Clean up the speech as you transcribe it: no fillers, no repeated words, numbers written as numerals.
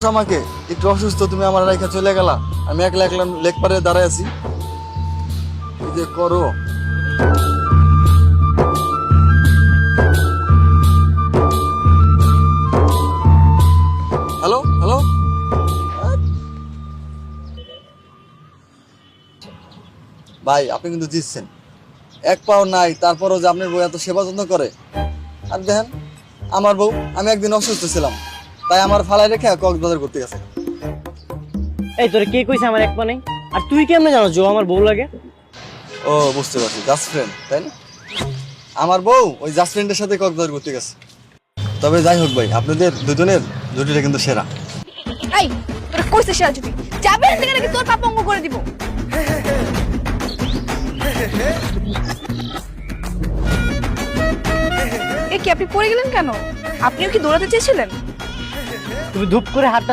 আমাকে একটু অসুস্থ, তুমি আমার রেখে চলে গেলা, আমি একলা একলা লেক পারে দাঁড়ায় আছি। কি যে করো। হ্যালো হ্যালো, ভাই আপনি কিন্তু জিতছেন। এক পাও নাই, তারপরও যে আপনার বউ এত সেবা যত্ন করে। আর দেখেন আমার বউ, আমি একদিন অসুস্থ ছিলাম, তাই আমার ফালাই রেখে কক্সবাজার করতে গেছে। এই তোরে কে কইছে আমার এক পা নেই? আর তুই কেমনে জানো যে ও আমার বউ লাগে? ও বুঝতে পারছি, জাস্ট ফ্রেন্ড তাই না? আমার বউ ওই জাস্ট ফ্রেন্ডের সাথে কক্সবাজার করতে গেছে। তবে যাই হোক ভাই, আপনাদের দুজনের জুটিটা কিন্তু সেরা। এই তোরা কইছে শাল যদি যাবে না থেকে নাকি তোর পাপ অঙ্গ করে দিব। এ কি আপনি পড়ে গেলেন কেন? আপনিও কি দৌড়াতে চেয়েছিলেন? তুমি ধূপ করে হাতটা